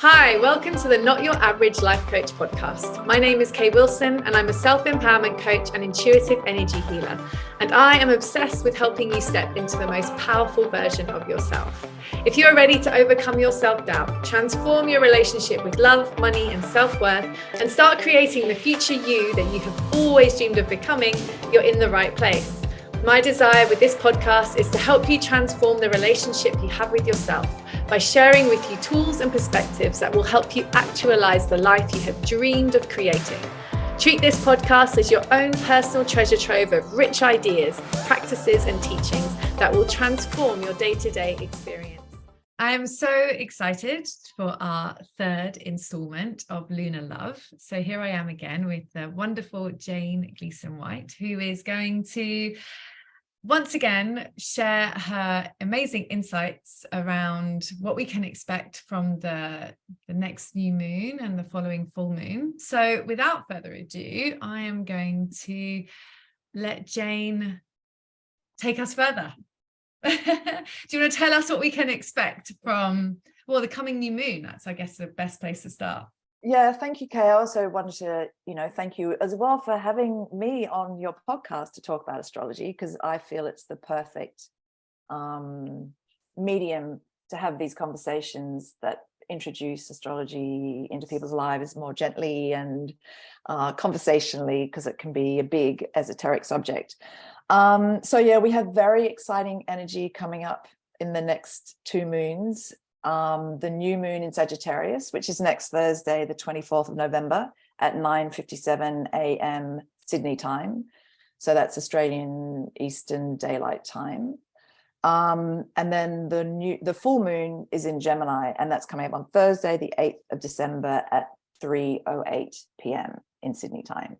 Hi, welcome to the Not Your Average Life Coach podcast. My name is Kay Wilson and I'm a self-empowerment coach and intuitive energy healer. And I am obsessed with helping you step into the most powerful version of yourself. If you are ready to overcome your self-doubt, transform your relationship with love, money, and self-worth, and start creating the future you that you have always dreamed of becoming, you're in the right place. My desire with this podcast is to help you transform the relationship you have with yourself by sharing with you tools and perspectives that will help you actualize the life you have dreamed of creating. Treat this podcast as your own personal treasure trove of rich ideas, practices, and teachings that will transform your day-to-day experience. I am so excited for our third installment of Lunar Love. So here I am again with the wonderful Jane Gleeson-White, who is going to once again share her amazing insights around what we can expect from the next new moon and the following full moon. So without further ado, I am going to let Jane take us further. Do you want to tell us what we can expect from, well, the coming new moon? That's, I guess, the best place to start. Yeah, thank you, Kay. I also wanted to, thank you as well for having me on your podcast to talk about astrology, because I feel it's the perfect medium to have these conversations that introduce astrology into people's lives more gently and conversationally, because it can be a big esoteric subject. So yeah, we have very exciting energy coming up in the next two moons. The new moon in Sagittarius, which is next Thursday, the 24th of November at 9:57 a.m. Sydney time. So that's Australian Eastern Daylight Time. And then the full moon is in Gemini, and that's coming up on Thursday, the 8th of December at 3:08 p.m. in Sydney time.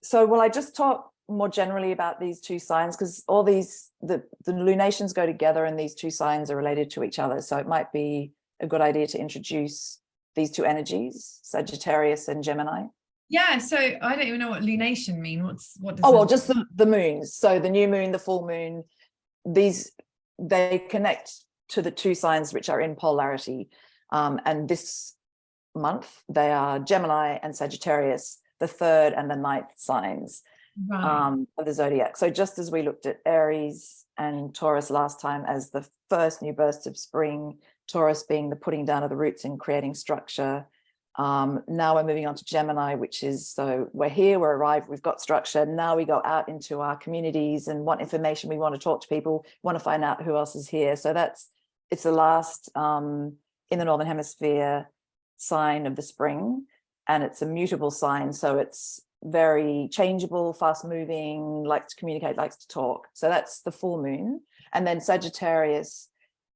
So will I just talk more generally about these two signs, because all these the lunations go together and these two signs are related to each other, so it might be a good idea to introduce these two energies, Sagittarius and Gemini. Yeah, so I don't even know what lunation mean. What does well, just the moons. So the new moon, the full moon, they connect to the two signs which are in polarity, and this month they are Gemini and Sagittarius, the third and the ninth signs. Right. Of the zodiac. So just as we looked at Aries and Taurus last time as the first new bursts of spring, Taurus being the putting down of the roots and creating structure, now we're moving on to Gemini, which is, so we're here, we're arrived, we've got structure. Now we go out into our communities and want information, we want to talk to people, want to find out who else is here. So it's the last in the Northern Hemisphere sign of the spring, and it's a mutable sign, so it's very changeable, fast moving, likes to communicate, likes to talk. So that's the full moon. And then Sagittarius,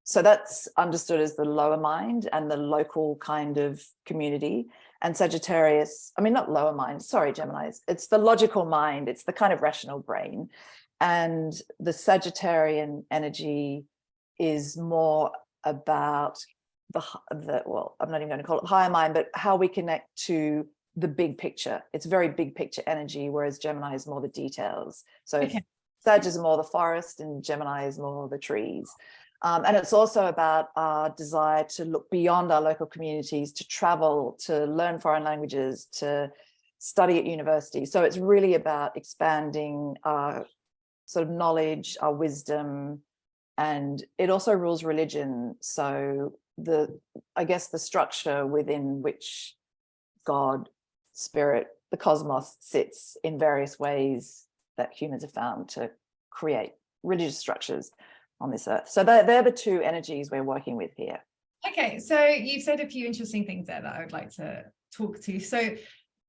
so that's understood as the lower mind and the local kind of community. And Sagittarius, I mean, not lower mind, sorry, Geminis, it's the logical mind, it's the kind of rational brain. And the Sagittarian energy is more about well, I'm not even going to call it higher mind, but how we connect to the big picture. It's very big picture energy, whereas Gemini is more the details. So okay. Sag is more the forest and Gemini is more the trees. And it's also about our desire to look beyond our local communities, to travel, to learn foreign languages, to study at university. So it's really about expanding our sort of knowledge, our wisdom, and it also rules religion. So I guess the structure within which God, spirit, the cosmos sits in various ways that humans have found to create religious structures on this earth. So they're the two energies we're working with here. Okay, so you've said a few interesting things there that I would like to talk to. So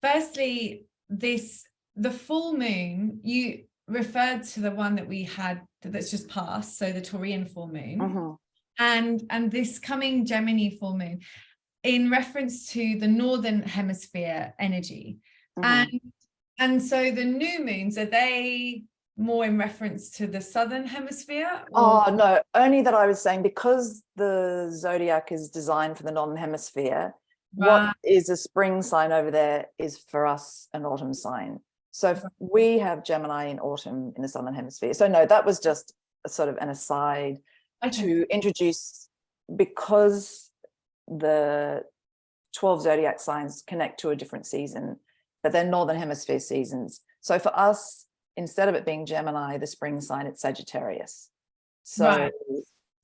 firstly, the full moon, you referred to the one that we had that's just passed, so the Taurian full moon, and this coming Gemini full moon, in reference to the Northern Hemisphere energy. And so the new moons, are they more in reference to the Southern Hemisphere? Or? Oh, no, only that I was saying, because the zodiac is designed for the Northern Hemisphere, what is a spring sign over there is for us an autumn sign. So we have Gemini in autumn in the Southern Hemisphere. So no, that was just a sort of an aside to introduce, because the 12 zodiac signs connect to a different season, but they're Northern Hemisphere seasons. So for us, instead of it being Gemini, the spring sign, it's Sagittarius. So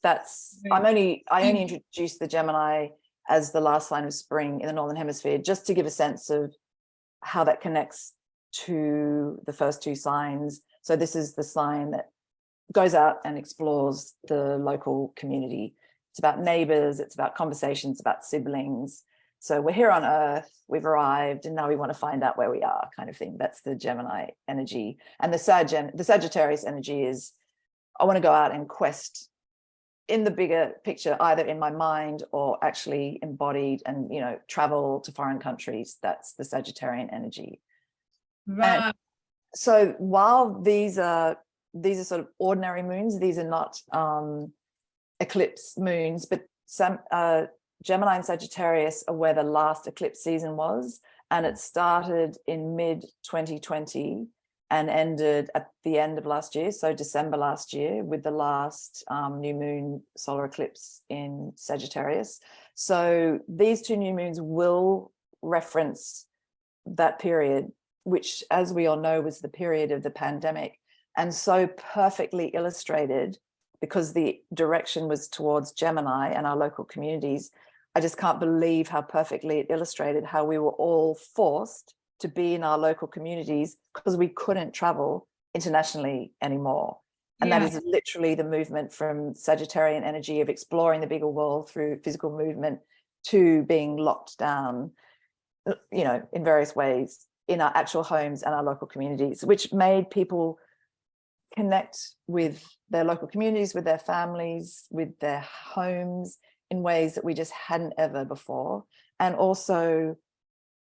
that's, I only introduced the Gemini as the last sign of spring in the Northern Hemisphere, just to give a sense of how that connects to the first two signs. So this is the sign that goes out and explores the local community. It's about neighbors, it's about conversations, about siblings. So we're here on Earth, we've arrived, and now we want to find out where we are, kind of thing. That's the Gemini energy. And the Sagittarius energy is, I want to go out and quest in the bigger picture, either in my mind or actually embodied, and, you know, travel to foreign countries. That's the Sagittarian energy. Right. And so while these are sort of ordinary moons, these are not eclipse moons, but some Gemini and Sagittarius are where the last eclipse season was, and it started in mid 2020 and ended at the end of last year, so December last year, with the last new moon solar eclipse in Sagittarius. So these two new moons will reference that period, which, as we all know, was the period of the pandemic, and so perfectly illustrated because the direction was towards Gemini and our local communities. I just can't believe how perfectly it illustrated how we were all forced to be in our local communities because we couldn't travel internationally anymore. And that is literally the movement from Sagittarian energy of exploring the bigger world through physical movement to being locked down, you know, in various ways in our actual homes and our local communities, which made people connect with their local communities, with their families, with their homes in ways that we just hadn't ever before. And also,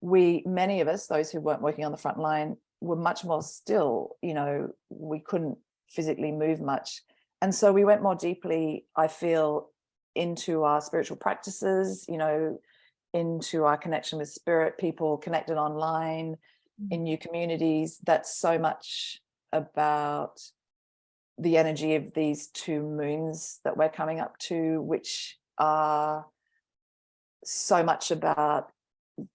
many of us, those who weren't working on the front line, were much more still, you know, we couldn't physically move much. And so we went more deeply, I feel, into our spiritual practices, you know, into our connection with spirit, people connected online in new communities. That's so much about the energy of these two moons that we're coming up to, which are so much about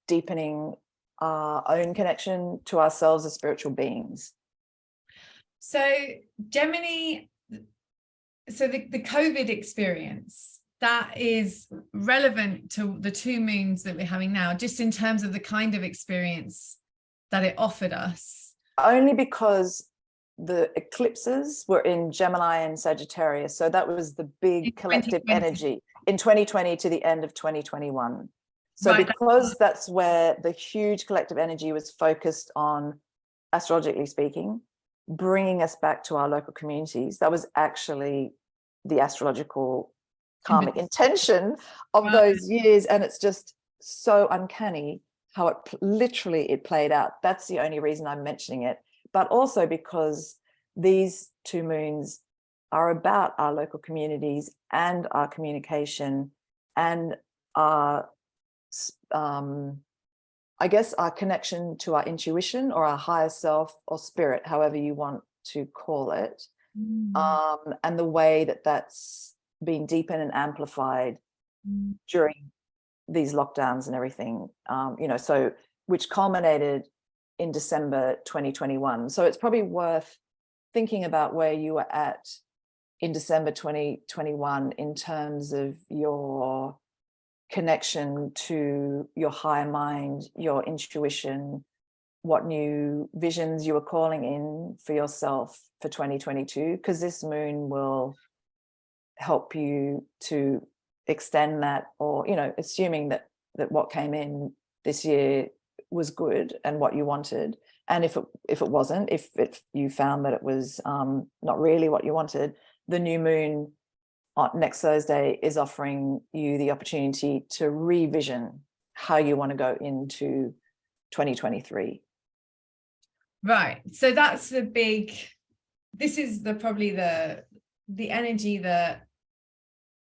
deepening our own connection to ourselves as spiritual beings. So Gemini, so the COVID experience, that is relevant to the two moons that we're having now, just in terms of the kind of experience that it offered us. Only because the eclipses were in Gemini and Sagittarius. So that was the big collective energy in 2020 to the end of 2021. So because that's where the huge collective energy was focused on, astrologically speaking, bringing us back to our local communities, that was actually the astrological karmic intention of those years. And it's just so uncanny how it literally played out. That's the only reason I'm mentioning it. But also because these two moons are about our local communities and our communication and our, I guess, our connection to our intuition or our higher self or spirit, however you want to call it, and the way that that's been deepened and amplified during these lockdowns and everything, you know, so which culminated in December 2021. So it's probably worth thinking about where you were at in December 2021 in terms of your connection to your higher mind, your intuition, what new visions you were calling in for yourself for 2022, because this moon will help you to extend that, or, you know, assuming that what came in this year was good and what you wanted. And if it wasn't, if you found that it was not really what you wanted, the new moon next Thursday is offering you the opportunity to revision how you want to go into 2023. Right. So that's the big, this is probably the energy that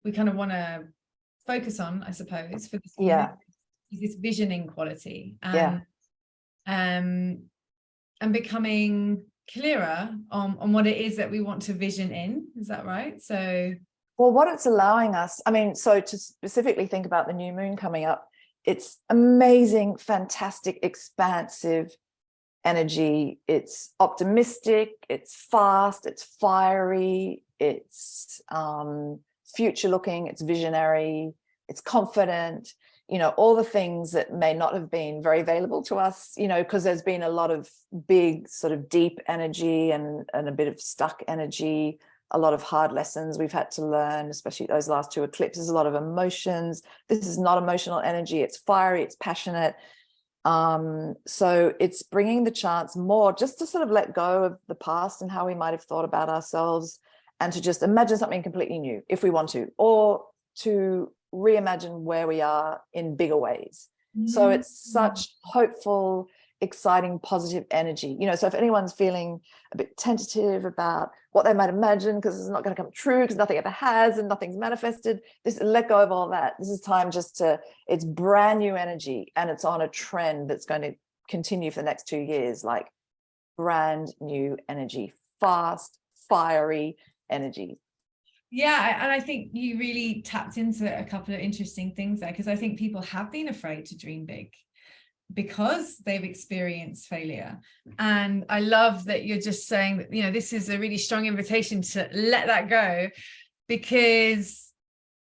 we kind of want to focus on, I suppose, for this year, is this visioning quality, and becoming clearer on what it is that we want to vision in. Is that right? So Well, what it's allowing us, I mean, so to specifically think about the new moon coming up, it's amazing, fantastic, expansive energy. It's optimistic, it's fast, it's fiery, it's future looking, it's visionary, it's confident, you know, all the things that may not have been very available to us, you know, because there's been a lot of big sort of deep energy and a bit of stuck energy, a lot of hard lessons we've had to learn, especially those last two eclipses, a lot of emotions. This is not emotional energy, it's fiery, it's passionate. So it's bringing the chance more just to sort of let go of the past and how we might have thought about ourselves, and to just imagine something completely new if we want to, or to reimagine where we are in bigger ways. So it's such hopeful, exciting, positive energy, you know. So if anyone's feeling a bit tentative about what they might imagine because it's not going to come true, because nothing ever has and nothing's manifested, this, let go of all that. This is time just to, it's brand new energy, and it's on a trend that's going to continue for the next 2 years, like brand new energy, fast, fiery energy. Yeah, and I think you really tapped into a couple of interesting things there, because I think people have been afraid to dream big because they've experienced failure. And I love that you're just saying that, you know, this is a really strong invitation to let that go, because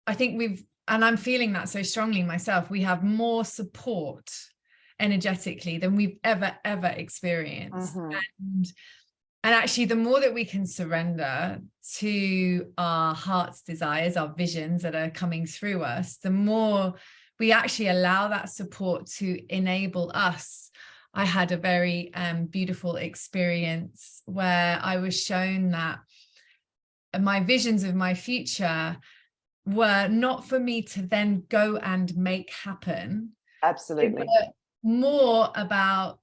I think and I'm feeling that so strongly myself, we have more support energetically than we've ever experienced. And actually, the more that we can surrender to our heart's desires, our visions that are coming through us, the more we actually allow that support to enable us. I had a very beautiful experience where I was shown that my visions of my future were not for me to then go and make happen. Absolutely. More about,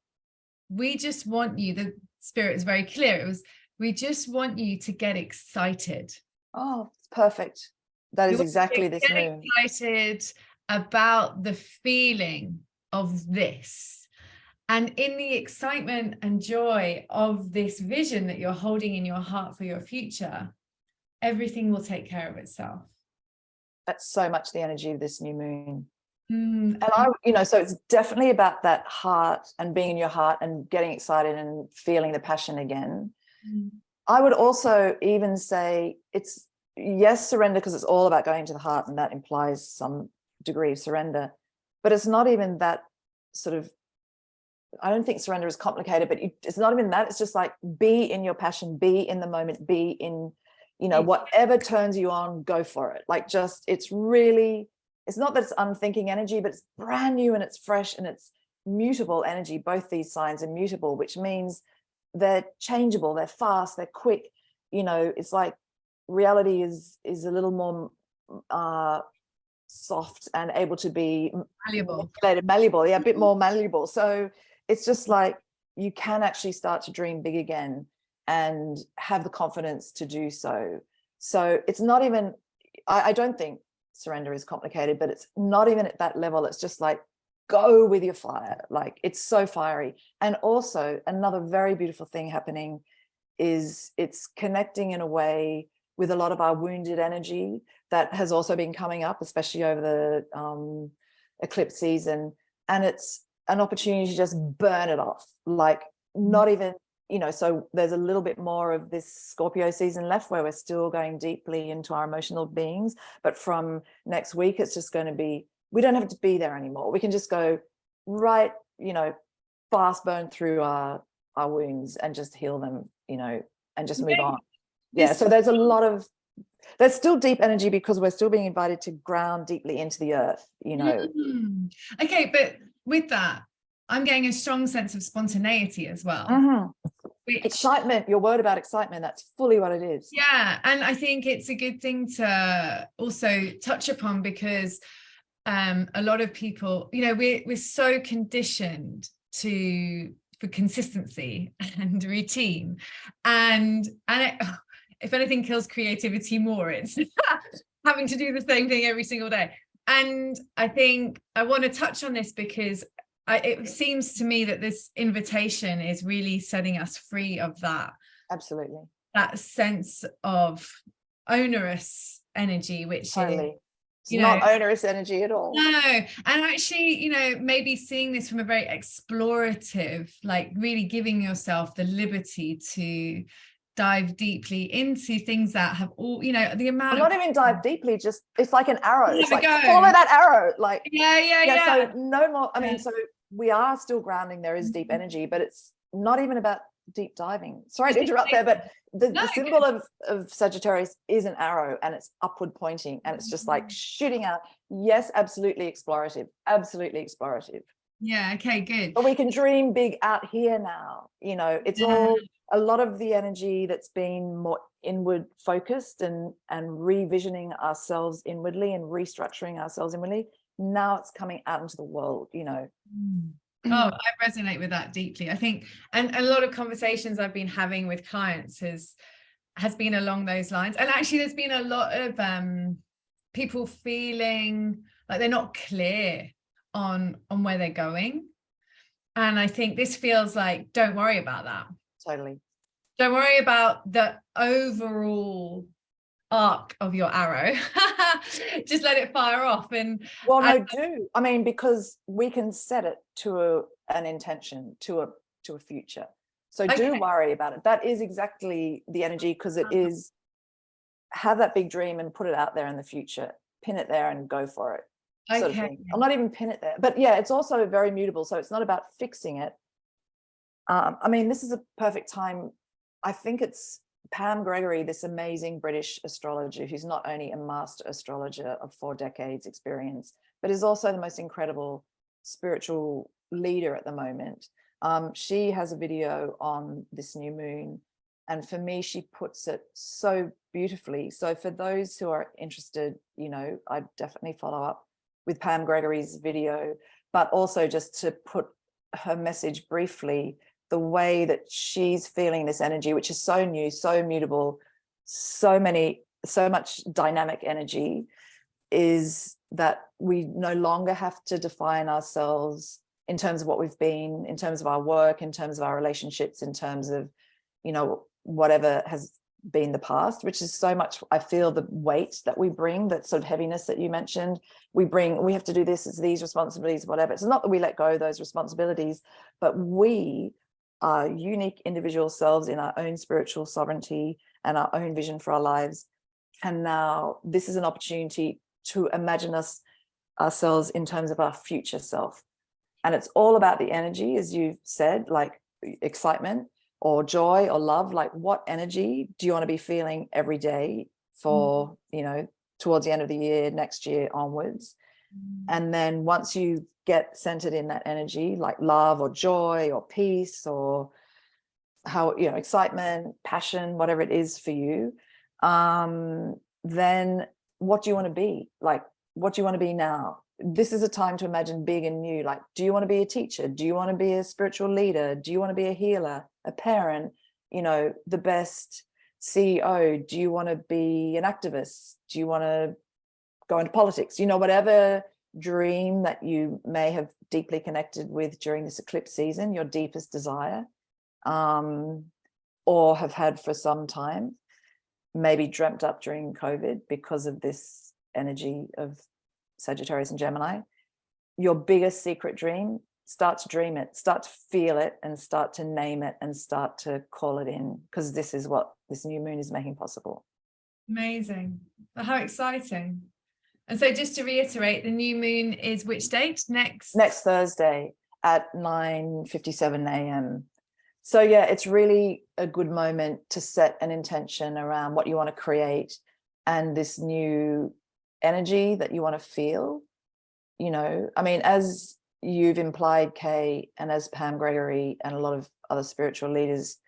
we just want you, the spirit is very clear. It was, we just want you to get excited. Oh, it's perfect. That is exactly this moon. Excited about the feeling of this. And in the excitement and joy of this vision that you're holding in your heart for your future, everything will take care of itself. That's so much the energy of this new moon. And I, you know, so it's definitely about that heart and being in your heart and getting excited and feeling the passion again. I would also even say it's, yes, surrender, because it's all about going to the heart, and that implies some degree of surrender, but it's not even that sort of, I don't think surrender is complicated, but it's not even that. It's just like, be in your passion, be in the moment, be in, you know, whatever turns you on, go for it. Like, just, it's really, it's not that it's unthinking energy, but it's brand new and it's fresh and it's mutable energy. Both these signs are mutable, which means they're changeable, they're fast, they're quick. You know, it's like reality is a little more soft and able to be malleable, yeah, a bit more malleable. So it's just like, you can actually start to dream big again and have the confidence to do so. So it's not even, I don't think surrender is complicated, but it's not even at that level. It's just like, go with your fire. Like, it's so fiery. And also another very beautiful thing happening is it's connecting in a way with a lot of our wounded energy that has also been coming up, especially over the eclipse season. And it's an opportunity to just burn it off. Like, not even, you know, so there's a little bit more of this Scorpio season left where we're still going deeply into our emotional beings. But from next week, it's just going to be, we don't have to be there anymore. We can just go right, you know, fast burn through our wounds and just heal them, you know, and just move on. Yeah. So there's a lot of, there's still deep energy because we're still being invited to ground deeply into the earth, you know. Okay. But with that, I'm getting a strong sense of spontaneity as well. Excitement, your word about excitement, that's fully what it is. Yeah. And I think it's a good thing to also touch upon, because a lot of people, you know, we're so conditioned for consistency and routine, and if anything kills creativity more, it's having to do the same thing every single day. And I think I want to touch on this because it seems to me that this invitation is really setting us free of that. Absolutely. That sense of onerous energy, which Totally. is, It's not onerous energy at all. No, and actually, maybe seeing this from a very explorative, like really giving yourself the liberty to dive deeply into things that have all, the amount I'm not even dive deeply, just it's like an arrow. It's like go. follow that arrow. Like yeah. So no more. I mean, so we are still grounding. There is deep energy, but it's not even about deep diving. Sorry to interrupt there, but the symbol of Sagittarius is an arrow, and it's upward pointing, and it's just like shooting out. Yes, absolutely explorative. Yeah, okay, good. But we can dream big out here now. It's all a lot of the energy that's been more inward focused and revisioning ourselves inwardly and restructuring ourselves inwardly. Now it's coming out into the world, Oh, I resonate with that deeply. I think, and a lot of conversations I've been having with clients has been along those lines. And actually there's been a lot of people feeling like they're not clear on where they're going. And I think this feels like, don't worry about that. Totally. Don't worry about the overall arc of your arrow. Just let it fire off. And I mean, because we can set it to an intention, to a future. So do worry about it. That is exactly the energy, because it is, have that big dream and put it out there in the future, pin it there and go for it. Sort of thing. I'm not even pin it there, but yeah, it's also very mutable. So it's not about fixing it. I mean, this is a perfect time. I think it's Pam Gregory, this amazing British astrologer, who's not only a master astrologer of 4 decades experience, but is also the most incredible spiritual leader at the moment. She has a video on this new moon, and for me, she puts it so beautifully. So for those who are interested, I'd definitely follow up with Pam Gregory's video, but also just to put her message briefly, the way that she's feeling this energy, which is so new, so mutable, so much dynamic energy, is that we no longer have to define ourselves in terms of what we've been, in terms of our work, in terms of our relationships, in terms of, whatever has been the past, which is so much, I feel, the weight that we bring, that sort of heaviness that you mentioned, we have to do this, it's these responsibilities, whatever. It's not that we let go of those responsibilities, but we are unique individual selves in our own spiritual sovereignty and our own vision for our lives. And now this is an opportunity to imagine ourselves in terms of our future self. And it's all about the energy, as you said, like excitement or joy or love. Like, what energy do you want to be feeling every day for, towards the end of the year, next year onwards? And then once you get centered in that energy, like love or joy or peace or excitement, passion, whatever it is for you, then what do you want to be? Like, what do you want to be now? This is a time to imagine big and new. Like, do you want to be a teacher? Do you want to be a spiritual leader? Do you want to be a healer, a parent, the best CEO? Do you want to be an activist? Do you want to go into politics? Whatever dream that you may have deeply connected with during this eclipse season, your deepest desire, or have had for some time, maybe dreamt up during COVID because of this energy of Sagittarius and Gemini, your biggest secret dream, start to dream it, start to feel it, and start to name it and start to call it in, because this is what this new moon is making possible. Amazing. How exciting. And so just to reiterate, the new moon is which date? Next Thursday at 9:57 a.m. So yeah, it's really a good moment to set an intention around what you want to create and this new energy that you want to feel. I mean, as you've implied, Kay, and as Pam Gregory and a lot of other spiritual leaders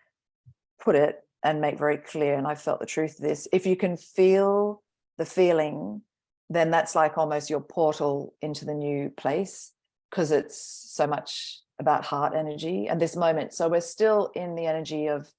put it and make very clear, and I felt the truth of this, if you can feel the feeling, then that's like almost your portal into the new place, because it's so much about heart energy and this moment. So we're still in the energy of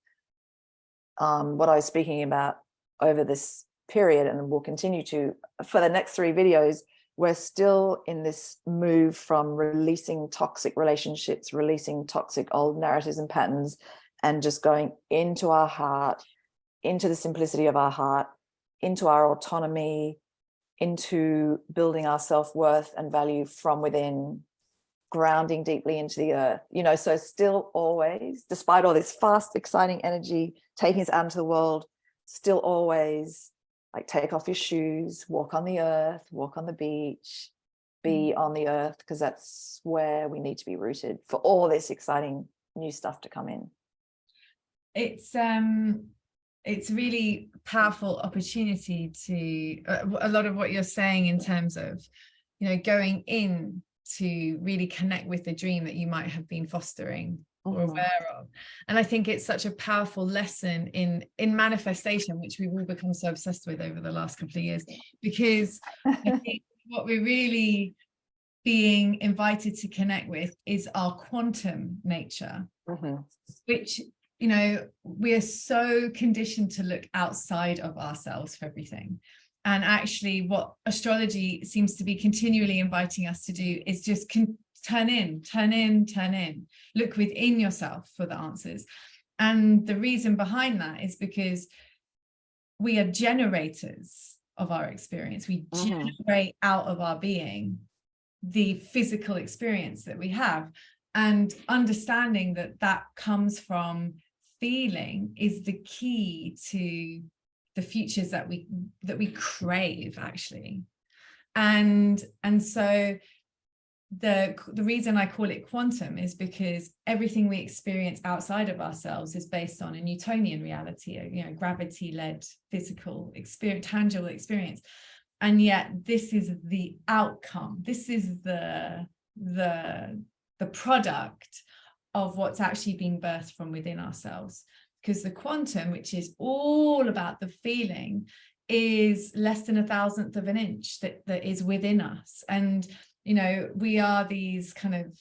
what I was speaking about over this period, and we'll continue to for the next 3 videos. We're still in this move from releasing toxic relationships, releasing toxic old narratives and patterns, and just going into our heart, into the simplicity of our heart, into our autonomy, into building our self-worth and value from within, grounding deeply into the earth, you know. So still always, despite all this fast, exciting energy taking us out into the world, still always like take off your shoes, walk on the earth, walk on the beach, be on the earth, because that's where we need to be rooted for all this exciting new stuff to come in. It's really powerful opportunity to a lot of what you're saying in terms of, you know, going in to really connect with the dream that you might have been fostering or aware of. And I think it's such a powerful lesson in manifestation, which we've all become so obsessed with over the last couple of years, because I think what we're really being invited to connect with is our quantum nature, which, you know, we are so conditioned to look outside of ourselves for everything. And actually what astrology seems to be continually inviting us to do is just turn in, look within yourself for the answers. And the reason behind that is because we are generators of our experience. We generate out of our being the physical experience that we have, and understanding that that comes from feeling is the key to the futures that we crave, actually. And so the reason I call it quantum is because everything we experience outside of ourselves is based on a Newtonian reality, you know, gravity-led physical experience, tangible experience. And yet this is the outcome. This is the product of what's actually being birthed from within ourselves. Because the quantum, which is all about the feeling, is less than 1,000th of an inch that is within us. And, you know, we are these kind of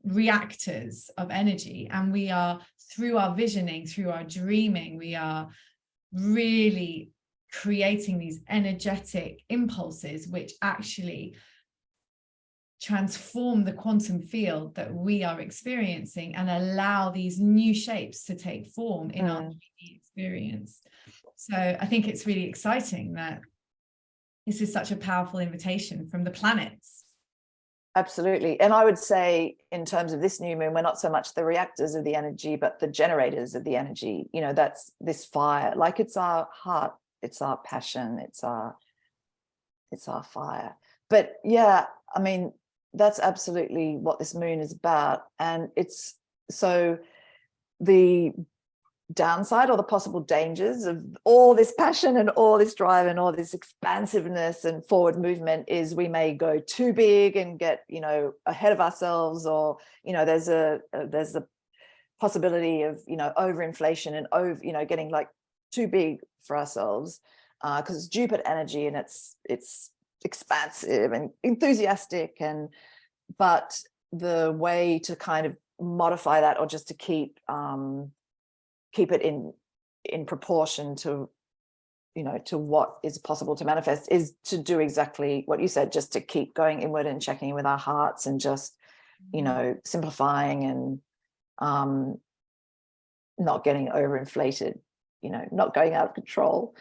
reactors of energy, and we are, through our visioning, through our dreaming, we are really creating these energetic impulses which actually transform the quantum field that we are experiencing and allow these new shapes to take form in our 3D experience. So I think it's really exciting that this is such a powerful invitation from the planets. Absolutely. And I would say in terms of this new moon, we're not so much the reactors of the energy, but the generators of the energy. You know, that's this fire, like it's our heart, it's our passion, it's our fire. But yeah, I mean, that's absolutely what this moon is about. And it's so the downside or the possible dangers of all this passion and all this drive and all this expansiveness and forward movement is we may go too big and get, you know, ahead of ourselves, or, you know, there's the possibility of, you know, overinflation and over, you know, getting like too big for ourselves, because it's Jupiter energy and it's expansive and enthusiastic, and but the way to kind of modify that, or just to keep it in proportion to, you know, to what is possible to manifest, is to do exactly what you said, just to keep going inward and checking in with our hearts, and just, you know, simplifying and not getting overinflated, you know, not going out of control.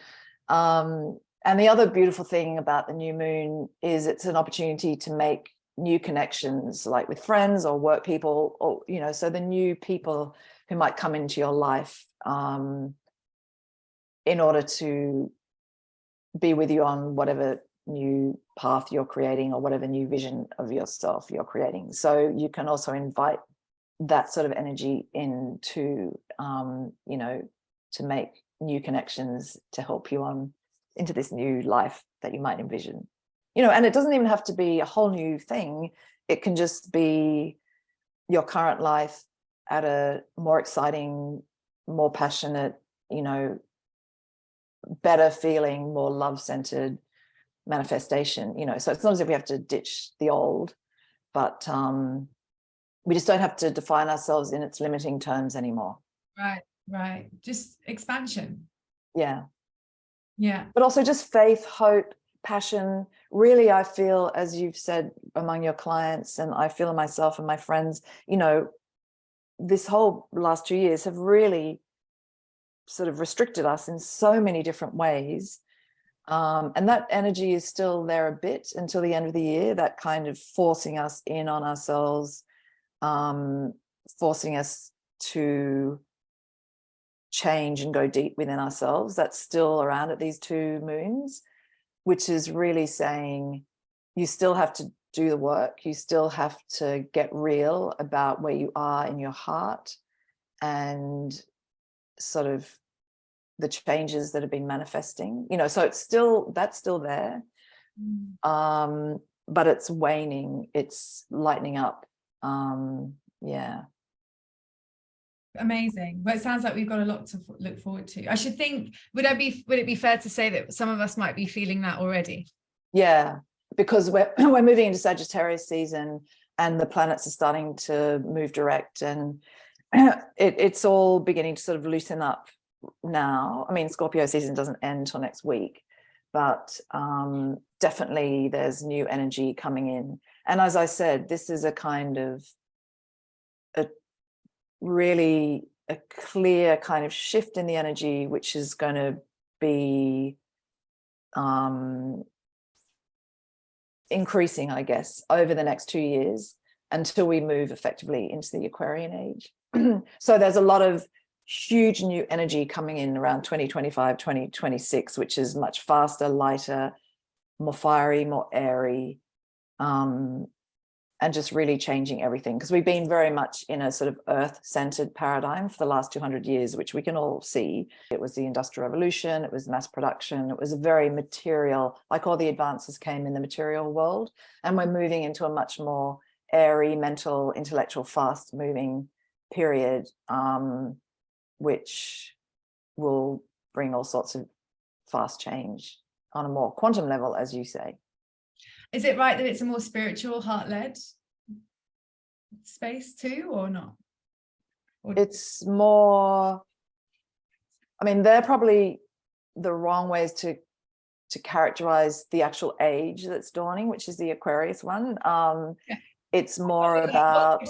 And the other beautiful thing about the new moon is it's an opportunity to make new connections, like with friends or work people, or, you know, so the new people who might come into your life in order to be with you on whatever new path you're creating, or whatever new vision of yourself you're creating. So you can also invite that sort of energy into, you know, to make new connections to help you on into this new life that you might envision, you know. And it doesn't even have to be a whole new thing. It can just be your current life at a more exciting, more passionate, you know, better feeling, more love-centered manifestation, you know. So it's not as if we have to ditch the old, but we just don't have to define ourselves in its limiting terms anymore. Right. Just expansion. Yeah. Yeah. But also just faith, hope, passion. Really, I feel, as you've said, among your clients, and I feel in myself and my friends, you know, this whole last 2 years have really sort of restricted us in so many different ways. And that energy is still there a bit until the end of the year, that kind of forcing us in on ourselves, forcing us to change and go deep within ourselves. That's still around at these two moons, which is really saying you still have to do the work. You still have to get real about where you are in your heart and sort of the changes that have been manifesting, so it's still, that's still there. But it's waning, it's lightening up. Yeah. Amazing. Well, it sounds like we've got a lot to look forward to. I should think, would it be fair to say that some of us might be feeling that already? Yeah, because we're moving into Sagittarius season and the planets are starting to move direct, and it's all beginning to sort of loosen up now. I mean, Scorpio season doesn't end till next week, but definitely there's new energy coming in. And as I said, this is a kind of really a clear kind of shift in the energy, which is going to be increasing, I guess, over the next 2 years until we move effectively into the Aquarian age. So there's a lot of huge new energy coming in around 2025, 2026, which is much faster, lighter, more fiery, more airy, and just really changing everything, because we've been very much in a sort of earth-centered paradigm for the last 200 years, which we can all see. It was the Industrial Revolution, it was mass production, it was a very material, like all the advances came in the material world, and we're moving into a much more airy, mental, intellectual, fast-moving period, which will bring all sorts of fast change on a more quantum level, as you say. Is it right that it's a more spiritual, heart-led space too, or not? It's more, I mean, they're probably the wrong ways to characterize the actual age that's dawning, which is the Aquarius one. It's more about,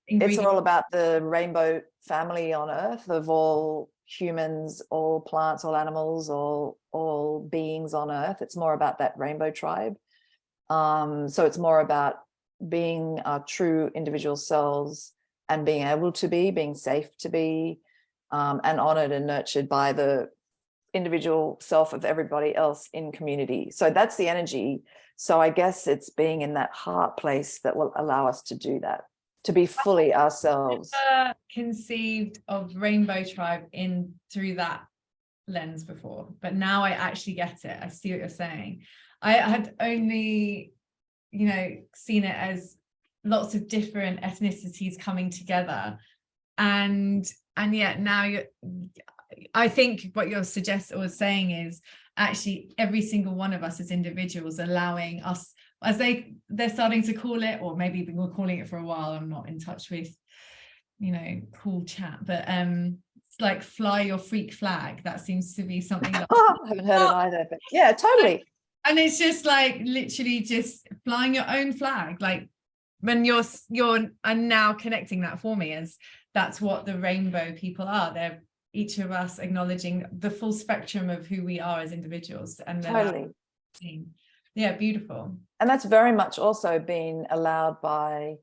it's all about the rainbow family on Earth of all humans, all plants, all animals, all beings on Earth. It's more about that rainbow tribe. So it's more about being our true individual selves and being able to be, being safe to be, and honored and nurtured by the individual self of everybody else in community. So that's the energy. So I guess it's being in that heart place that will allow us to do that, to be fully ourselves. Conceived of Rainbow Tribe in through that lens before, but now I actually get it. I see what you're saying. I had only, seen it as lots of different ethnicities coming together, and yet now I think what you're suggesting or saying is actually every single one of us as individuals allowing us, as they're starting to call it, or maybe we've been calling it for a while. I'm not in touch with, cool chat, but it's like fly your freak flag. That seems to be something that I haven't heard it either, but yeah, totally. And it's just like literally just flying your own flag, like when you're and now connecting that for me as that's what the rainbow people are. They're each of us acknowledging the full spectrum of who we are as individuals, and Totally. Yeah, beautiful. And that's very much also been allowed by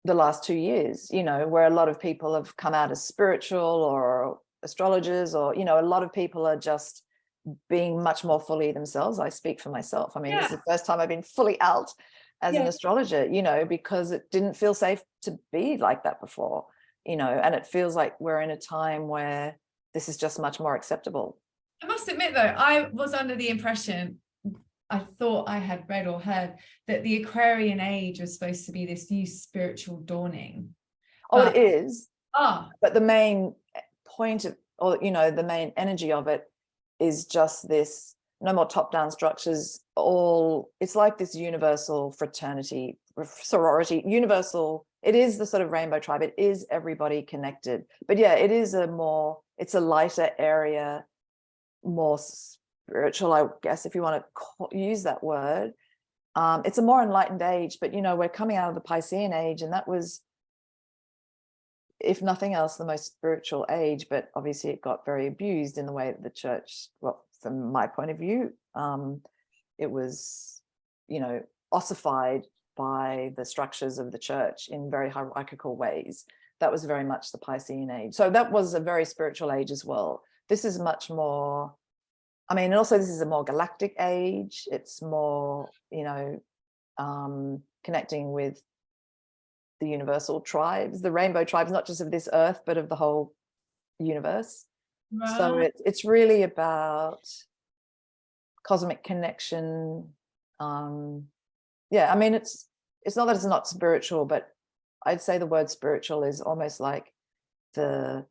the last 2 years, where a lot of people have come out as spiritual or astrologers, or a lot of people are just being much more fully themselves. I speak for myself. I mean, This is the first time I've been fully out as an astrologer, because it didn't feel safe to be like that before, and it feels like we're in a time where this is just much more acceptable. I must admit though, I was under the impression, I thought I had read or heard that the Aquarian age was supposed to be this new spiritual dawning. It is. But the main point of, or the main energy of it is just this: no more top-down structures. It's like this universal fraternity, sorority, universal. It is the sort of rainbow tribe. It is everybody connected. But yeah, it is it's a lighter area, more spiritual, I guess, if you want to use that word. It's a more enlightened age, but we're coming out of the Piscean age, and if nothing else, the most spiritual age, but obviously it got very abused in the way that the church, well, from my point of view, it was, ossified by the structures of the church in very hierarchical ways. That was very much the Piscean age. So that was a very spiritual age as well. This is much more, and also this is a more galactic age. It's more, connecting with the universal tribes, the rainbow tribes, not just of this earth, but of the whole universe. Right. So it's really about cosmic connection. It's not that it's not spiritual, but I'd say the word spiritual is almost like the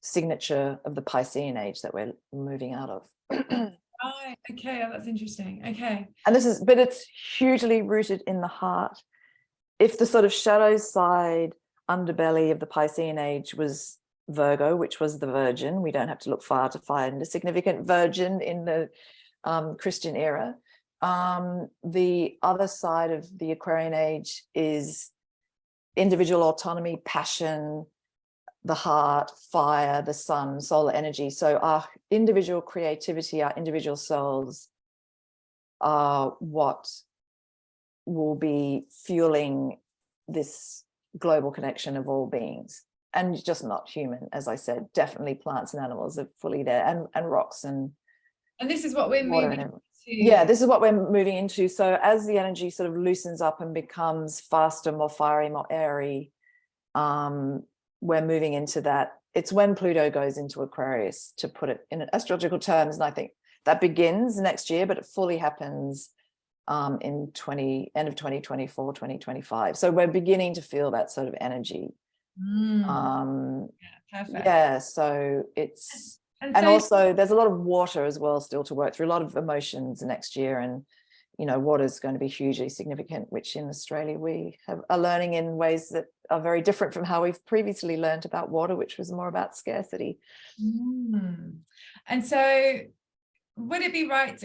signature of the Piscean age that we're moving out of. Right. Okay. That's interesting. Okay. And but it's hugely rooted in the heart. If the sort of shadow side underbelly of the Piscean age was Virgo, which was the Virgin, we don't have to look far to find a significant Virgin in the Christian era. The other side of the Aquarian age is individual autonomy, passion, the heart, fire, the sun, solar energy. So our individual creativity, our individual souls are what will be fueling this global connection of all beings, and just not human, as I said. Definitely plants and animals are fully there, and rocks and this is what we're moving into. Yeah, this is what we're moving into. So as the energy sort of loosens up and becomes faster, more fiery, more airy, we're moving into that. It's when Pluto goes into Aquarius, to put it in astrological terms, and I think that begins next year, but it fully happens in end of 2024, 2025. So we're beginning to feel that sort of energy. Perfect. Yeah, so it's and also there's a lot of water as well still to work through, a lot of emotions next year, and water is going to be hugely significant, which in Australia we are learning in ways that are very different from how we've previously learned about water, which was more about scarcity. And so would it be right,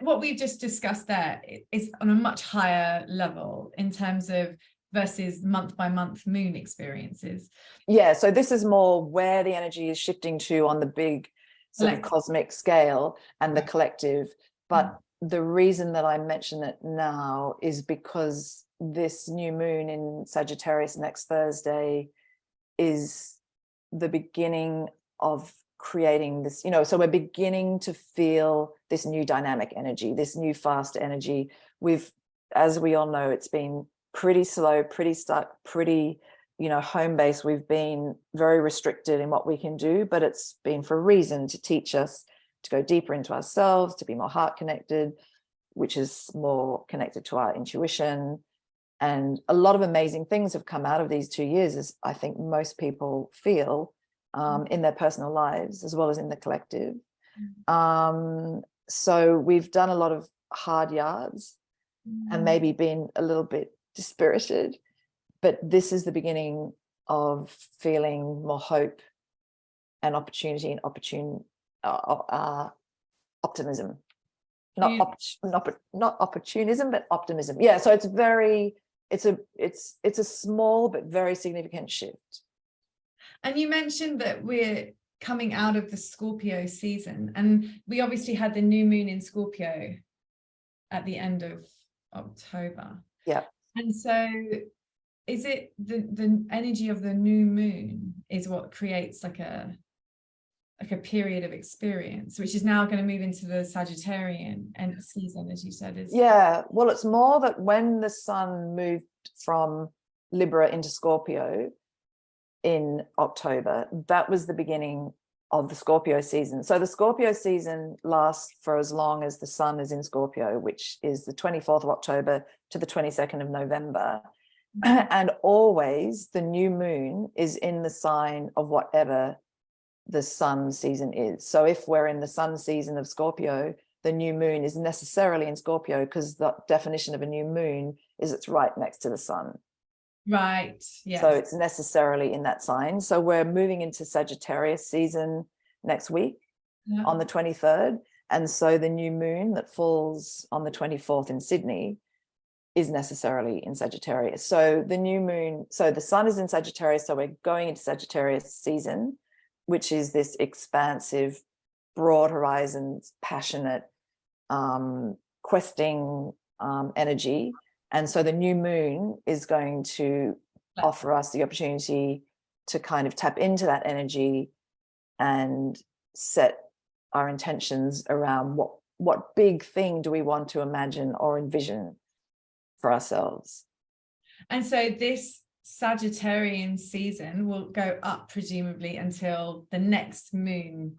what we've just discussed there is on a much higher level in terms of versus month by month moon experiences? Yeah, so this is more where the energy is shifting to on the big sort of cosmic scale and the collective. But the reason that I mention it now is because this new moon in Sagittarius next Thursday is the beginning of creating this, so we're beginning to feel this new dynamic energy, this new fast energy. As we all know, it's been pretty slow, pretty stuck, pretty, home base. We've been very restricted in what we can do, but it's been for a reason, to teach us to go deeper into ourselves, to be more heart connected, which is more connected to our intuition. And a lot of amazing things have come out of these 2 years, as I think most people feel in their personal lives as well as in the collective. So we've done a lot of hard yards and maybe been a little bit dispirited, but this is the beginning of feeling more hope and opportunity and optimism. Not opportunism, but optimism. Yeah, so it's a small but very significant shift. And you mentioned that we're coming out of the Scorpio season, and we obviously had the new moon in Scorpio at the end of October. Yeah. And so is it the energy of the new moon is what creates like a period of experience, which is now going to move into the Sagittarian end season, as you said? Yeah, well, it's more that when the sun moved from Libra into Scorpio in October, that was the beginning of the Scorpio season. So the Scorpio season lasts for as long as the sun is in Scorpio, which is the 24th of October to the 22nd of November. And always the new moon is in the sign of whatever the sun season is. So if we're in the sun season of Scorpio, the new moon is necessarily in Scorpio, because the definition of a new moon is it's right next to the sun. Right. Yes. So it's necessarily in that sign. So we're moving into Sagittarius season next week on the 23rd. And so the new moon that falls on the 24th in Sydney is necessarily in Sagittarius. So the new moon, so the sun is in Sagittarius, so we're going into Sagittarius season, which is this expansive, broad horizons, passionate, questing energy. And so the new moon is going to offer us the opportunity to kind of tap into that energy and set our intentions around what big thing do we want to imagine or envision for ourselves. And so this Sagittarian season will go up presumably until the next moon.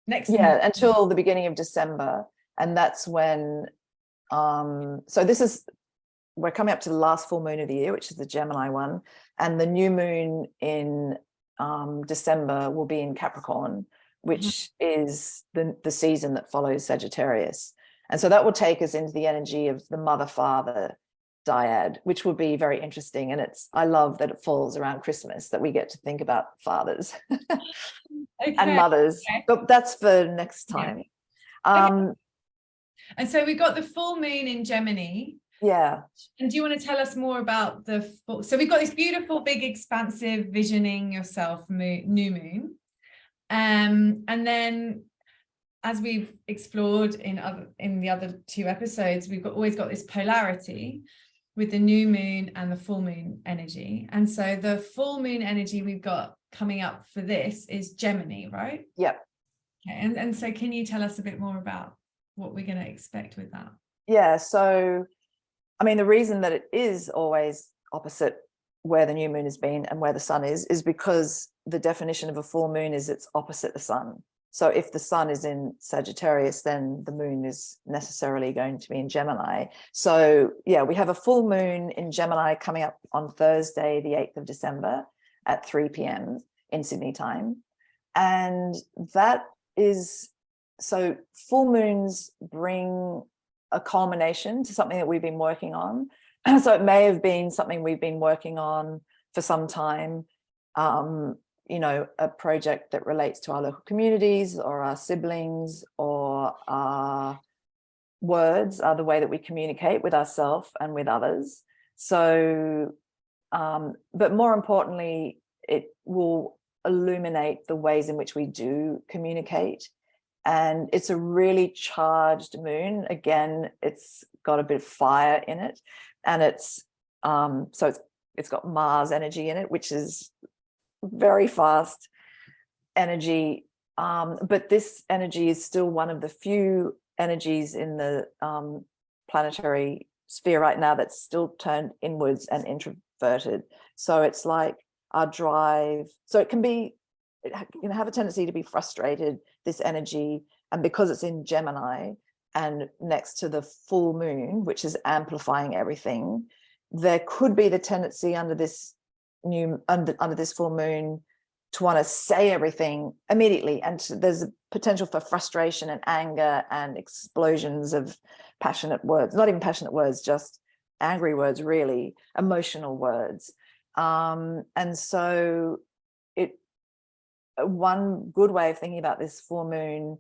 Until the beginning of December. And that's when we're coming up to the last full moon of the year, which is the Gemini one, and the new moon in December will be in Capricorn, which is the season that follows Sagittarius. And so that will take us into the energy of the mother-father dyad, which will be very interesting. And I love that it falls around Christmas, that we get to think about fathers and mothers, but that's for next time. And so we got the full moon in Gemini. Yeah. And do you want to tell us more about so we've got this beautiful, big, expansive visioning yourself new moon. And then, as we've explored in the other 2 episodes, we've always got this polarity with the new moon and the full moon energy. And so the full moon energy we've got coming up for this is Gemini, right? Yep. Okay. And so can you tell us a bit more about what we're going to expect with that? Yeah. So, I mean, the reason that it is always opposite where the new moon has been and where the sun is because the definition of a full moon is it's opposite the sun. So if the sun is in Sagittarius, then the moon is necessarily going to be in Gemini. So yeah, we have a full moon in Gemini coming up on Thursday, the 8th of December at 3 p.m. in Sydney time. And that is, so full moons bring a culmination to something that we've been working on. So it may have been something we've been working on for some time, a project that relates to our local communities or our siblings or our words are the way that we communicate with ourselves and with others. So, but more importantly, it will illuminate the ways in which we do communicate. And it's a really charged moon. Again, it's got a bit of fire in it, and it's got Mars energy in it, which is very fast energy. But this energy is still one of the few energies in the planetary sphere right now that's still turned inwards and introverted. So it's like our drive. So it can have a tendency to be frustrated, this energy. And because it's in Gemini and next to the full moon, which is amplifying everything, there could be the tendency under this full moon to want to say everything immediately. And there's a potential for frustration and anger and explosions of passionate words, not even passionate words, just angry words, really, emotional words. And so one good way of thinking about this full moon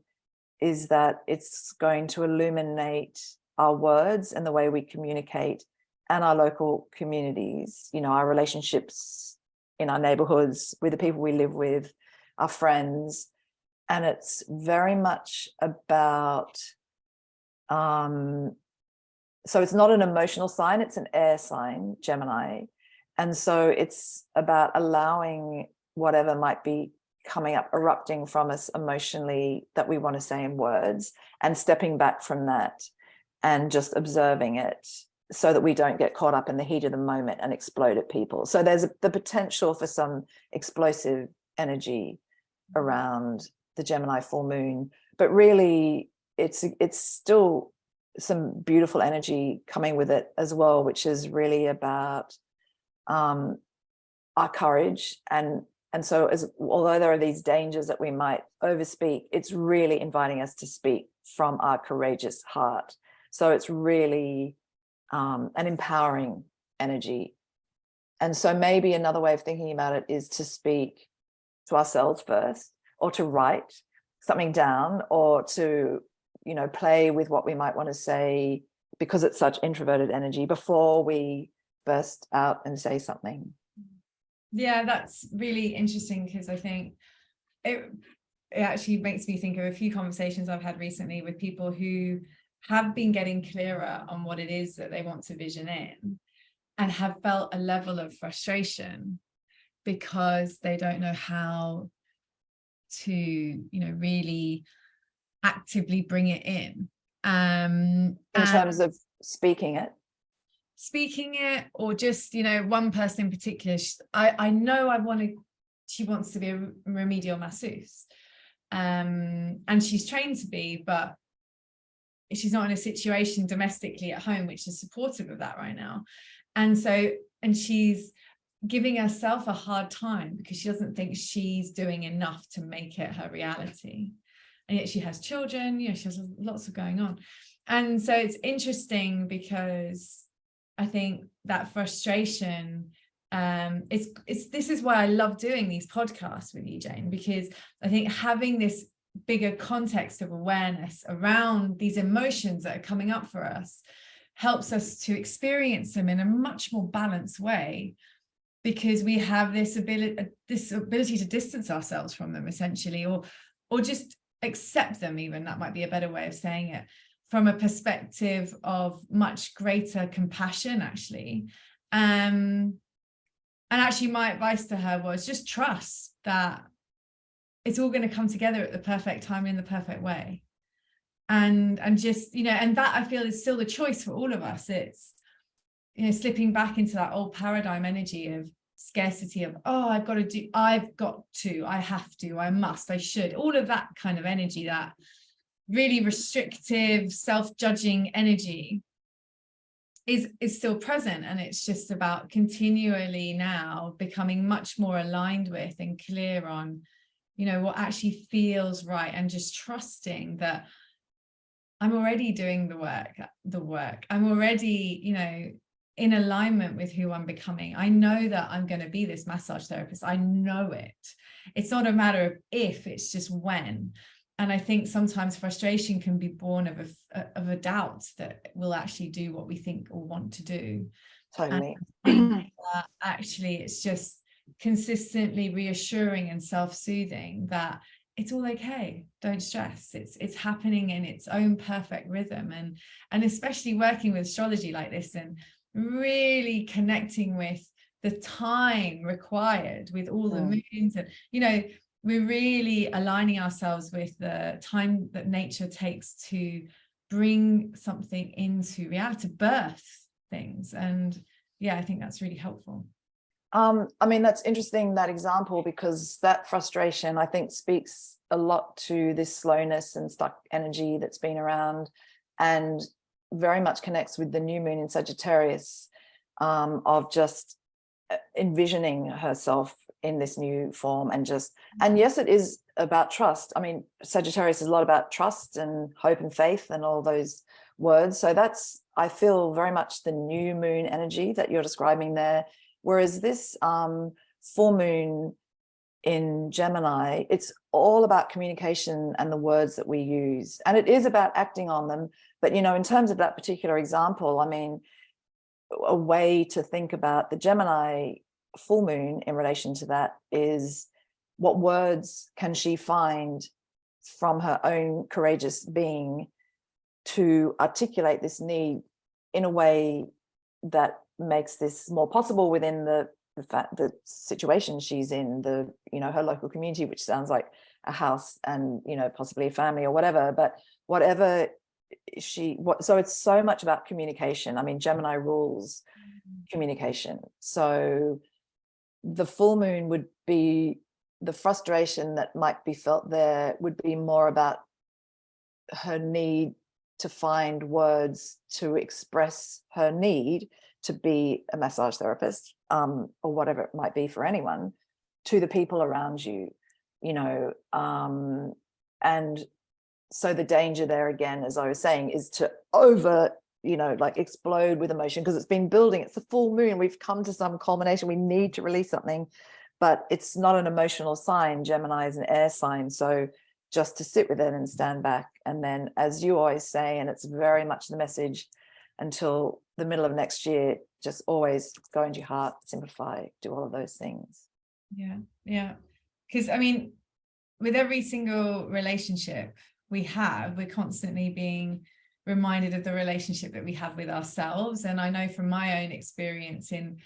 is that it's going to illuminate our words and the way we communicate and our local communities, our relationships in our neighborhoods, with the people we live with, our friends. And it's very much about, so it's not an emotional sign, it's an air sign, Gemini. And so it's about allowing whatever might be coming up, erupting from us emotionally that we want to say in words, and stepping back from that and just observing it so that we don't get caught up in the heat of the moment and explode at people. So there's the potential for some explosive energy around the Gemini full moon, but really it's still some beautiful energy coming with it as well, which is really about our courage. And so although there are these dangers that we might overspeak, it's really inviting us to speak from our courageous heart. So it's really an empowering energy. And so maybe another way of thinking about it is to speak to ourselves first, or to write something down, or to, play with what we might want to say because it's such introverted energy, before we burst out and say something. Yeah, that's really interesting, because I think it actually makes me think of a few conversations I've had recently with people who have been getting clearer on what it is that they want to vision in, and have felt a level of frustration because they don't know how to, really actively bring it in. In terms of speaking it, or just, one person in particular, I know she wants to be a remedial masseuse, and she's trained to be, but she's not in a situation domestically at home which is supportive of that right now. And she's giving herself a hard time because she doesn't think she's doing enough to make it her reality. And yet she has children, she has lots of going on. And so it's interesting, because I think that frustration, this is why I love doing these podcasts with you, Jane, because I think having this bigger context of awareness around these emotions that are coming up for us helps us to experience them in a much more balanced way, because we have this ability to distance ourselves from them, essentially, or just accept them, even. That might be a better way of saying it, from a perspective of much greater compassion, actually. And actually, my advice to her was just trust that it's all going to come together at the perfect time in the perfect way. And just, and that, I feel, is still the choice for all of us. It's, slipping back into that old paradigm energy of scarcity, of, oh, I have to, I must, I should, all of that kind of energy, that really restrictive, self-judging energy is still present. And it's just about continually now becoming much more aligned with and clear on, what actually feels right, and just trusting that I'm already doing the work. I'm already, in alignment with who I'm becoming. I know that I'm going to be this massage therapist. I know it. It's not a matter of if, it's just when. And I think sometimes frustration can be born of a doubt that we'll actually do what we think or want to do. Totally. Actually, it's just consistently reassuring and self-soothing that it's all okay, don't stress, it's happening in its own perfect rhythm. And especially working with astrology like this, and really connecting with the time required with all the moons, and we're really aligning ourselves with the time that nature takes to bring something into reality, to birth things. And I think that's really helpful. That's interesting, that example, because that frustration, I think, speaks a lot to this slowness and stuck energy that's been around, and very much connects with the new moon in Sagittarius, of just envisioning herself in this new form. And yes, it is about trust. Sagittarius is a lot about trust and hope and faith and all those words. So that's, I feel, very much the new moon energy that you're describing there. Whereas this full moon in Gemini, it's all about communication and the words that we use. And it is about acting on them. But, in terms of that particular example, a way to think about the Gemini full moon in relation to that is, what words can she find from her own courageous being to articulate this need in a way that makes this more possible within the situation she's in, her local community, which sounds like a house and possibly a family or whatever. But whatever so it's so much about communication. Gemini rules communication. So the full moon would be, the frustration that might be felt there would be more about her need to find words to express her need to be a massage therapist, or whatever it might be for anyone, to the people around you, and so the danger there, again, as I was saying, is to explode with emotion, because it's been building. It's the full moon. We've come to some culmination. We need to release something, but it's not an emotional sign. Gemini is an air sign. So just to sit with it and stand back. And then, as you always say, and it's very much the message until the middle of next year. Just always go into your heart, simplify, do all of those things. Yeah. Because I mean, with every single relationship we have, we're constantly being reminded of the relationship that we have with ourselves. And I know from my own experience in,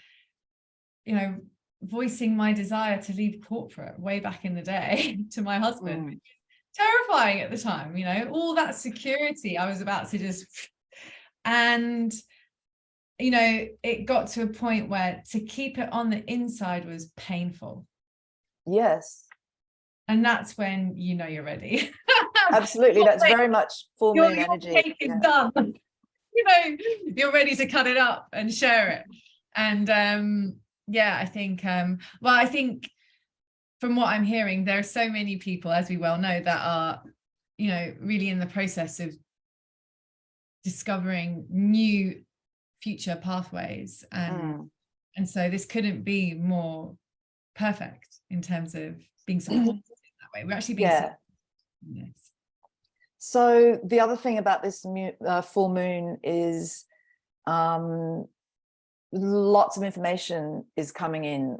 voicing my desire to leave corporate way back in the day to my husband, which was terrifying at the time, all that security I was about to just, and it got to a point where to keep it on the inside was painful. Yes. And that's when you're ready. Absolutely. That's very much full moon your energy. cake is done. You're ready to cut it up and share it. And I think I think from what I'm hearing, there are so many people, as we well know, that are really in the process of discovering new future pathways, and so this couldn't be more perfect in terms of being supported in that way. We're actually being supported in this. So the other thing about this full moon is lots of information is coming in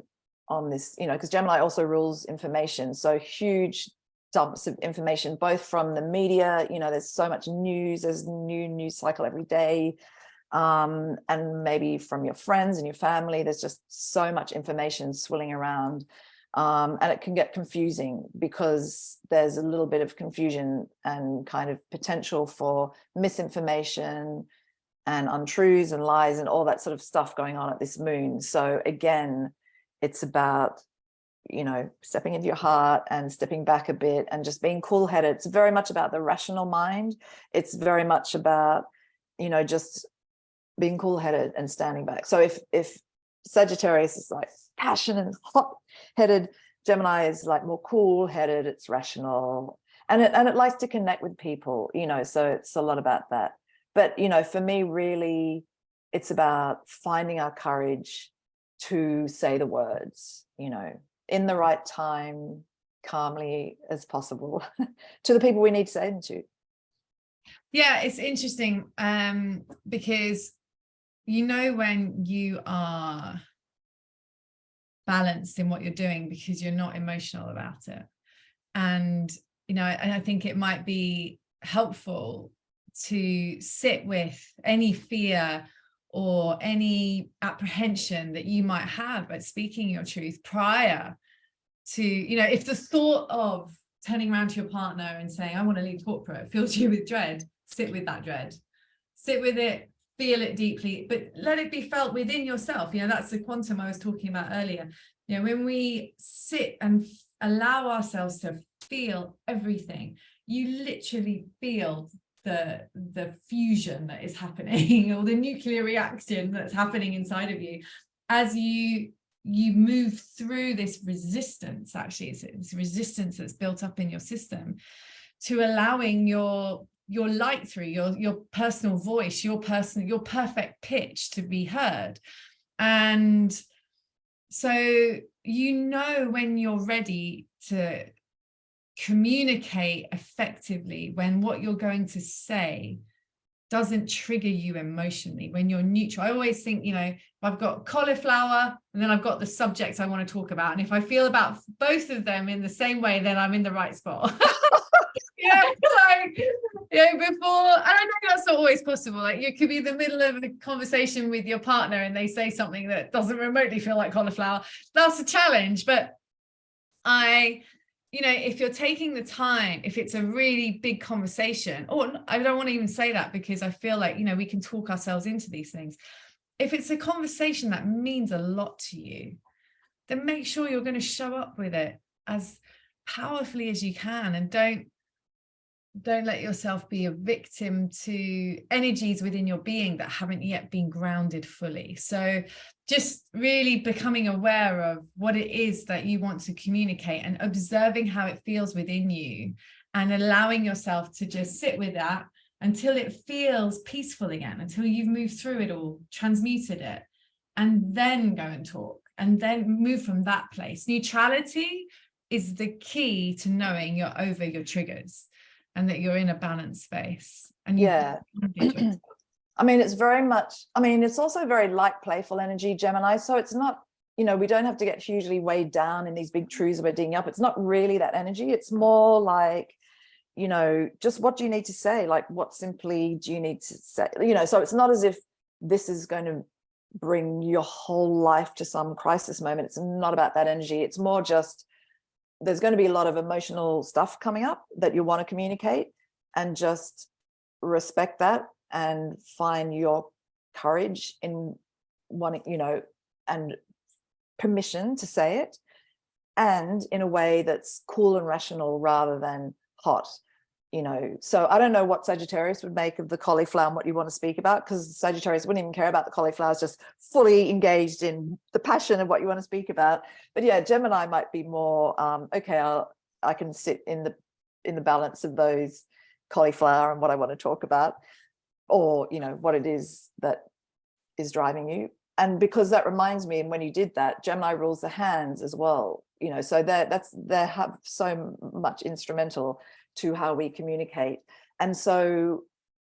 on this, because Gemini also rules information. So huge dumps of information, both from the media, there's so much news, there's a new news cycle every day. And maybe from your friends and your family, there's just so much information swirling around. And it can get confusing because there's a little bit of confusion and kind of potential for misinformation and untruths and lies and all that sort of stuff going on at this moon. So again, it's about, stepping into your heart and stepping back a bit and just being cool-headed. It's very much about the rational mind. It's very much about, just being cool-headed and standing back. So if Sagittarius is like passionate and hot-headed, Gemini is like more cool-headed, it's rational, and it likes to connect with people, so it's a lot about that. But for me, really, it's about finding our courage to say the words, in the right time, calmly as possible, to the people we need to say them to. Yeah, it's interesting because when you are balanced in what you're doing because you're not emotional about it. And, and I think it might be helpful to sit with any fear or any apprehension that you might have at speaking your truth prior to, if the thought of turning around to your partner and saying, I want to leave corporate, fills you with dread, sit with that dread, sit with it, feel it deeply, but let it be felt within yourself. That's the quantum I was talking about earlier. When we sit and allow ourselves to feel everything, you literally feel the fusion that is happening or the nuclear reaction that's happening inside of you as you move through this resistance. Actually, it's resistance that's built up in your system to allowing your light through, your personal voice, your perfect pitch to be heard. And so when you're ready to communicate effectively, when what you're going to say doesn't trigger you emotionally, when you're neutral. I always think, I've got cauliflower and then I've got the subject I want to talk about, and if I feel about both of them in the same way, then I'm in the right spot. Before, and I know that's not always possible. Like, you could be in the middle of a conversation with your partner and they say something that doesn't remotely feel like cauliflower. That's a challenge. But if you're taking the time, if it's a really big conversation, or I don't want to even say that because I feel like, we can talk ourselves into these things. If it's a conversation that means a lot to you, then make sure you're going to show up with it as powerfully as you can, and don't let yourself be a victim to energies within your being that haven't yet been grounded fully. So just really becoming aware of what it is that you want to communicate and observing how it feels within you, and allowing yourself to just sit with that until it feels peaceful again, until you've moved through it all, transmuted it, and then go and talk, and then move from that place. Neutrality is the key to knowing you're over your triggers and that you're in a balanced space. And I mean, it's very much, I mean, it's also very light, playful energy, Gemini. So it's not, you know, we don't have to get hugely weighed down in these big truths we're digging up. It's not really that energy. It's more like, you know, just what do you need to say? Like, what simply do you need to say? You know, so it's not as if this is going to bring your whole life to some crisis moment. It's not about that energy. It's more just, there's going to be a lot of emotional stuff coming up that you want to communicate, and just respect that and find your courage in wanting, you know, and permission to say it, and in a way that's cool and rational rather than hot, you know. So I don't know what Sagittarius would make of the cauliflower and what you want to speak about, because Sagittarius wouldn't even care about the cauliflowers, just fully engaged in the passion of what you want to speak about. But yeah, Gemini might be more okay, I can sit in the balance of those cauliflower and what I want to talk about, or, you know, what it is that is driving you. And because that reminds me, and when you did that, Gemini rules the hands as well, you know, so they have so much instrumental to how we communicate. And so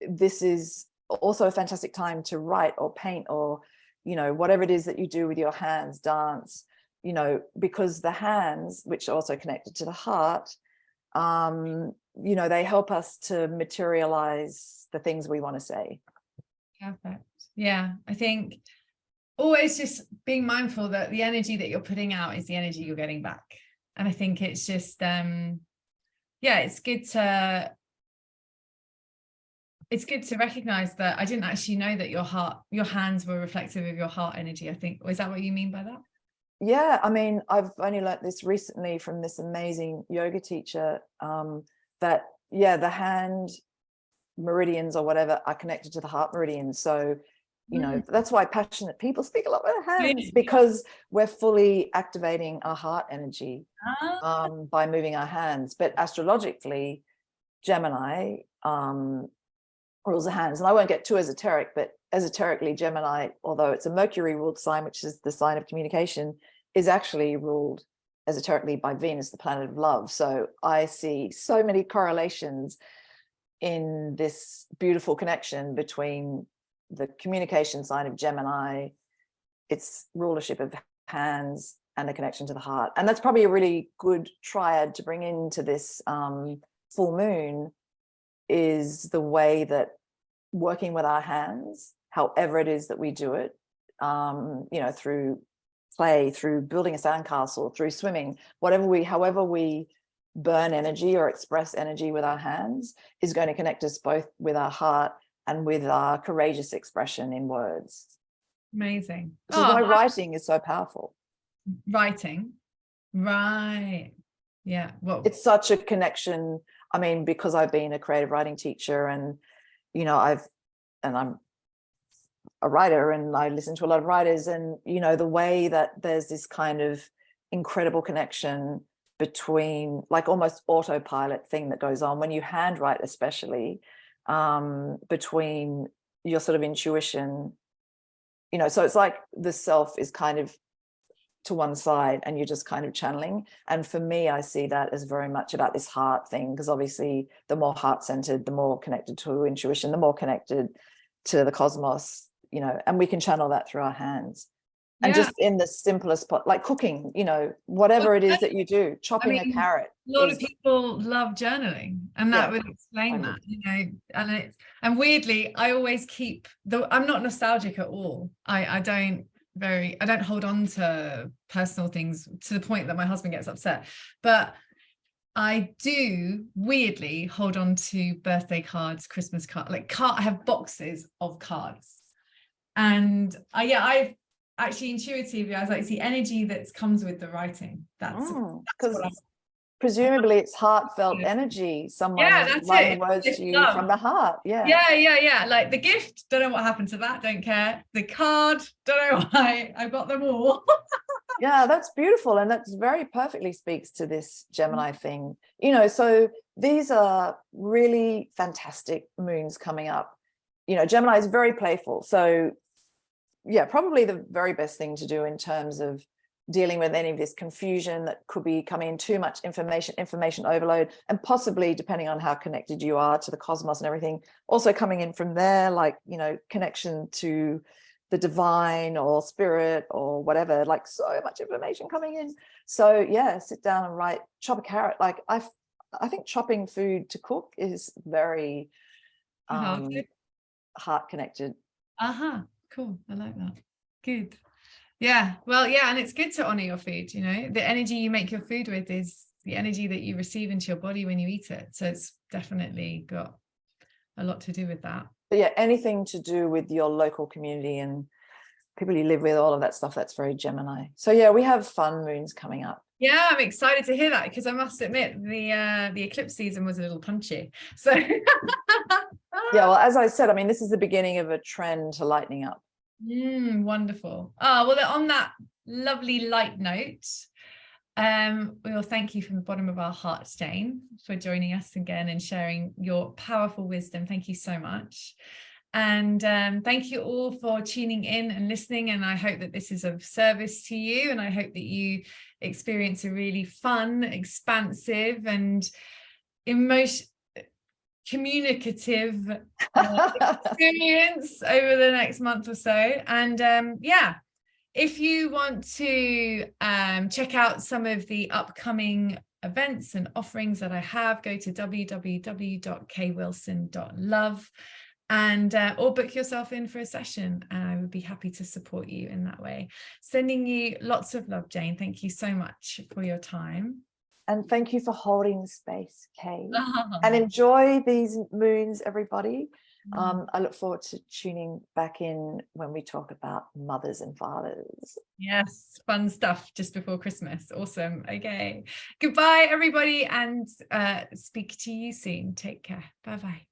this is also a fantastic time to write or paint, or, you know, whatever it is that you do with your hands, dance, you know, because the hands, which are also connected to the heart, you know, they help us to materialize the things we want to say. Perfect. Yeah, I think always just being mindful that the energy that you're putting out is the energy you're getting back. And I think it's just yeah, it's good to recognize that I didn't actually know that your hands were reflective of your heart energy. I think, is that what you mean by that? Yeah, I mean, I've only learnt this recently from this amazing yoga teacher, that yeah, the hand meridians or whatever are connected to the heart meridians. So, you know, that's why passionate people speak a lot with their hands, because we're fully activating our heart energy by moving our hands. But astrologically, Gemini rules the hands. And I won't get too esoteric, but esoterically, Gemini, although it's a Mercury ruled sign, which is the sign of communication, is actually ruled esoterically by Venus, the planet of love. So I see so many correlations in this beautiful connection between the communication sign of Gemini, its rulership of hands, and the connection to the heart. And that's probably a really good triad to bring into this full moon, is the way that working with our hands, however it is that we do it, you know, through play, through building a sandcastle, through swimming, however we burn energy or express energy with our hands, is going to connect us both with our heart and with our courageous expression in words. Amazing. Which is why writing is so powerful. Writing, right? Yeah. Well, it's such a connection. I mean, because I've been a creative writing teacher, and you know, I'm a writer, and I listen to a lot of writers, and you know, the way that there's this kind of incredible connection between, like, almost autopilot thing that goes on when you handwrite, especially between your sort of intuition, you know, so it's like the self is kind of to one side and you're just kind of channeling. And for me, I see that as very much about this heart thing, because obviously the more heart-centered, the more connected to intuition, the more connected to the cosmos, you know, and we can channel that through our hands. And just in the simplest pot, like cooking, you know, whatever it is that you do, chopping a carrot. A lot of people love journaling, and that would explain that, you know. And weirdly, I always keep I'm not nostalgic at all. I don't hold on to personal things to the point that my husband gets upset. But I do weirdly hold on to birthday cards, Christmas cards, I have boxes of cards. And I've actually intuitively, I was like, it's the energy that comes with the writing. That's because presumably it's heartfelt energy. Someone writing words to you from the heart. Yeah. Like the gift, don't know what happened to that, don't care. The card, don't know why, I've got them all. Yeah, that's beautiful. And that's very perfectly speaks to this Gemini thing. You know, so these are really fantastic moons coming up. You know, Gemini is very playful. So yeah, probably the very best thing to do in terms of dealing with any of this confusion that could be coming in, too much information overload, and possibly, depending on how connected you are to the cosmos and everything, also coming in from there, like, you know, connection to the divine or spirit or whatever, like so much information coming in. So yeah, sit down and write, chop a carrot. Like I think chopping food to cook is very heart connected. Cool. I like that. Good. Yeah. Well, yeah, and it's good to honor your food. You know, the energy you make your food with is the energy that you receive into your body when you eat it. So it's definitely got a lot to do with that. But yeah, anything to do with your local community and people you live with, all of that stuff, that's very Gemini. So yeah, we have fun moons coming up. Yeah, I'm excited to hear that, because I must admit the eclipse season was a little punchy. So yeah, well, as I said, I mean, this is the beginning of a trend to lightening up. Wonderful. Well, on that lovely light note, we will thank you from the bottom of our hearts, Jane, for joining us again and sharing your powerful wisdom. Thank you so much. And thank you all for tuning in and listening. And I hope that this is of service to you. And I hope that you experience a really fun, expansive, and communicative experience over the next month or so. And yeah, if you want to check out some of the upcoming events and offerings that I have, go to www.kwilson.love and or book yourself in for a session, and I would be happy to support you in that way. Sending you lots of love, Jane. Thank you so much for your time. And thank you for holding the space, Kay. And enjoy these moons, everybody. I look forward to tuning back in when we talk about mothers and fathers. Yes, fun stuff just before Christmas. Awesome. Okay. Goodbye, everybody, and speak to you soon. Take care. Bye-bye.